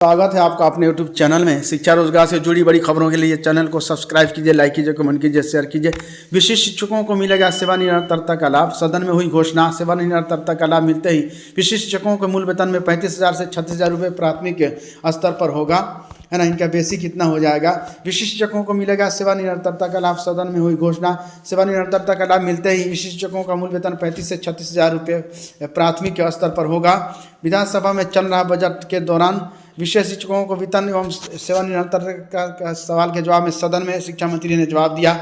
स्वागत है आपका अपने YouTube चैनल में। शिक्षा रोजगार से जुड़ी बड़ी खबरों के लिए चैनल को सब्सक्राइब कीजिए, लाइक कीजिए, कमेंट कीजिए, शेयर कीजिए। विशिष्ट शिक्षकों को मिलेगा सेवा निरंतरता का लाभ। सदन में हुई घोषणा। सेवा निरंतरता का लाभ मिलते ही विशिष्ट शिक्षकों को मूल वेतन में 35,000 से 36,000 रुपये प्राथमिक स्तर पर होगा, है ना। इनका बेसिक कितना हो जाएगा। विशिष्ट शिक्षकों को मिलेगा सेवा निरंतरता का लाभ। सदन में हुई घोषणा। सेवा निरंतरता का लाभ मिलते ही विशिष्ट शिक्षकों का मूल वेतन 35 से 36,000 रुपये प्राथमिक स्तर पर होगा। विधानसभा में चल रहा बजट के दौरान विशेष शिक्षकों को वेतन एवं सेवा निरंतरता का सवाल के जवाब में सदन में शिक्षा मंत्री ने जवाब दिया।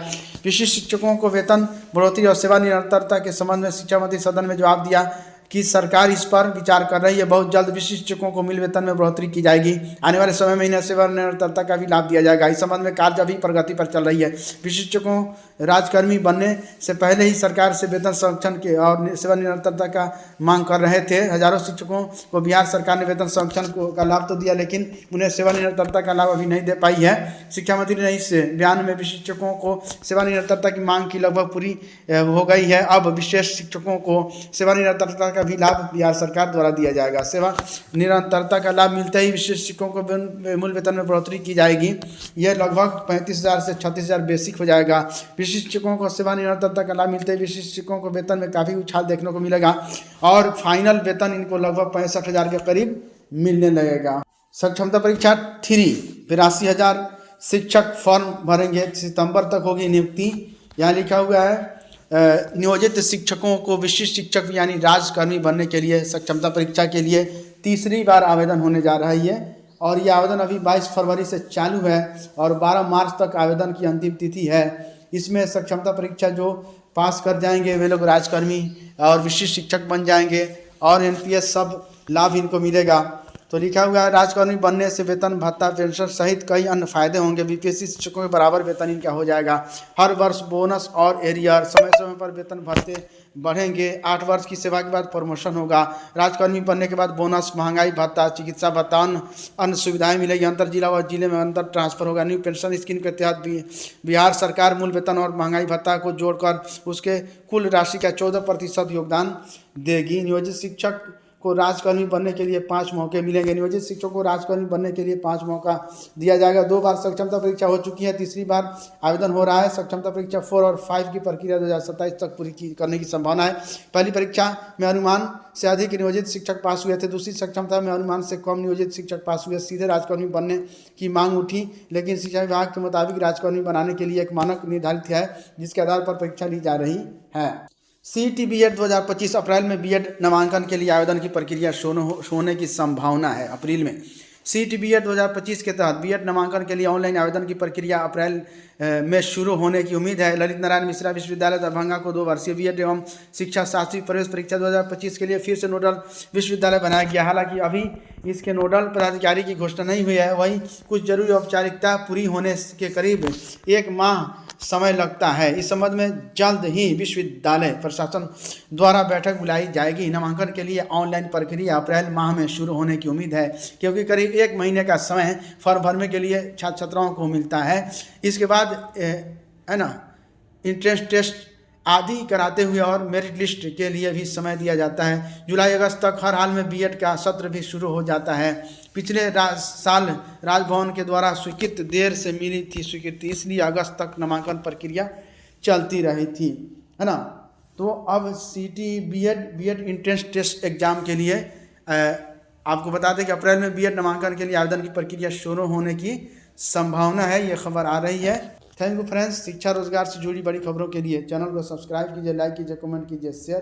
विशिष्ट शिक्षकों को वेतन बढ़ोतरी और सेवा निरंतरता के संबंध में शिक्षा मंत्री सदन में जवाब दिया कि सरकार इस पर विचार कर रही है। बहुत जल्द विशिष्ट शिक्षकों को मूल वेतन में बढ़ोतरी की जाएगी। आने वाले समय में इन्हें सेवा निरंतरता का भी लाभ दिया जाएगा। इस संबंध में कार्य अभी प्रगति पर चल रही है। विशिष्ट शिक्षकों राजकर्मी बनने से पहले ही सरकार से वेतन संरक्षण के और सेवा निरंतरता का मांग कर रहे थे। हजारों शिक्षकों को बिहार सरकार ने वेतन संरक्षण का लाभ तो दिया, लेकिन उन्हें सेवा निरंतरता का लाभ अभी नहीं दे पाई है। शिक्षा मंत्री ने इस बयान में विशिष्ट शिक्षकों को सेवा निरंतरता की मांग की लगभग पूरी हो गई है। अब विशेष शिक्षकों को सेवा निरंतरता का भी लाभ बिहार सरकार द्वारा दिया जाएगा। सेवा निरंतरता का लाभ मिलते ही विशेष शिक्षकों को मूल वेतन में बढ़ोतरी की जाएगी। यह लगभग 35,000 से 36,000 बेसिक हो जाएगा। विशिष्ट शिक्षकों को सेवा निरंतरता का लाभ मिलते ही विशिष्ट शिक्षकों को वेतन में काफ़ी उछाल देखने को मिलेगा और फाइनल वेतन इनको लगभग 65,000 के करीब मिलने लगेगा। सक्षमता परीक्षा 3 82,000 शिक्षक फॉर्म भरेंगे। सितंबर तक होगी नियुक्ति। यहाँ लिखा हुआ है नियोजित शिक्षकों को विशिष्ट शिक्षक यानी राजकर्मी बनने के लिए सक्षमता परीक्षा के लिए तीसरी बार आवेदन होने जा रही है और ये आवेदन अभी 22 फरवरी से चालू है और 12 मार्च तक आवेदन की अंतिम तिथि है। इसमें सक्षमता परीक्षा जो पास कर जाएंगे वे लोग राजकर्मी और विशिष्ट शिक्षक बन जाएंगे और एनपीएस सब लाभ इनको मिलेगा। तो लिखा हुआ है राजकर्मी बनने से वेतन भत्ता पेंशन सहित कई अन्य फायदे होंगे। बीपीएससी शिक्षकों के बराबर वेतन इनका हो जाएगा। हर वर्ष बोनस और एरियर समय समय पर वेतन भत्ते बढ़ेंगे। 8 वर्ष की सेवा के बाद प्रमोशन होगा। राजकर्मी बनने के बाद बोनस, महंगाई भत्ता, चिकित्सा भत्ता, अन्य सुविधाएं मिलेगी। अंतर जिला व जिले में अंतर ट्रांसफर होगा। न्यू पेंशन स्कीम के तहत बिहार सरकार मूल वेतन और महंगाई भत्ता को जोड़कर उसके कुल राशि का 14% योगदान देगी। नियोजित शिक्षक को राजकर्मी बनने के लिए 5 मौके मिलेंगे। नियोजित शिक्षकों को राजकर्मी बनने के लिए 5 मौका दिया जाएगा। 2 बार सक्षमता परीक्षा हो चुकी है, तीसरी बार आवेदन हो रहा है। सक्षमता परीक्षा 4 और 5 की प्रक्रिया 2027 तक पूरी करने की संभावना है। पहली परीक्षा में अनुमान से अधिक नियोजित शिक्षक पास हुए थे। दूसरी सक्षमता में अनुमान से कम नियोजित शिक्षक पास हुए। सीधे राजकर्मी बनने की मांग उठी, लेकिन शिक्षा विभाग के मुताबिक राजकर्मी बनाने के लिए एक मानक निर्धारित है जिसके आधार पर परीक्षा ली जा रही है। सीईटी बीएड 2025 अप्रैल में बीएड नामांकन के लिए आवेदन की प्रक्रिया होने की संभावना है। अप्रैल में सीईटी बीएड 2025 के तहत बीएड नामांकन के लिए ऑनलाइन आवेदन की प्रक्रिया अप्रैल में शुरू होने की उम्मीद है। ललित नारायण मिश्रा विश्वविद्यालय दरभंगा को 2 वर्षीय बीएड एवं शिक्षा शास्त्री प्रवेश परीक्षा 2025 के लिए फिर से नोडल विश्वविद्यालय बनाया गया। हालांकि अभी इसके नोडल पदाधिकारी की घोषणा नहीं हुई है। वहीं कुछ जरूरी औपचारिकता पूरी होने के करीब 1 माह समय लगता है। इस संबंध में जल्द ही विश्वविद्यालय प्रशासन द्वारा बैठक बुलाई जाएगी। नामांकन के लिए ऑनलाइन प्रक्रिया अप्रैल माह में शुरू होने की उम्मीद है, क्योंकि करीब 1 महीने का समय फॉर्म भरने के लिए छात्र छात्राओं को मिलता है। इसके बाद है ना इंट्रेंस टेस्ट आदि कराते हुए और मेरिट लिस्ट के लिए भी समय दिया जाता है। जुलाई अगस्त तक हर हाल में बीएड का सत्र भी शुरू हो जाता है। पिछले साल राजभवन के द्वारा स्वीकृत देर से मिली थी स्वीकृति, इसलिए अगस्त तक नामांकन प्रक्रिया चलती रही थी, है ना। तो अब सीटी बीएड इंट्रेंस टेस्ट एग्जाम के लिए आपको बता दें कि अप्रैल में बीएड नामांकन के लिए आवेदन की प्रक्रिया शुरू होने की संभावना है। ये खबर आ रही है। Thank you friends. शिक्षा रोजगार से जुड़ी बड़ी खबरों के लिए चैनल को सब्सक्राइब कीजिए, लाइक कीजिए, कमेंट कीजिए, शेयर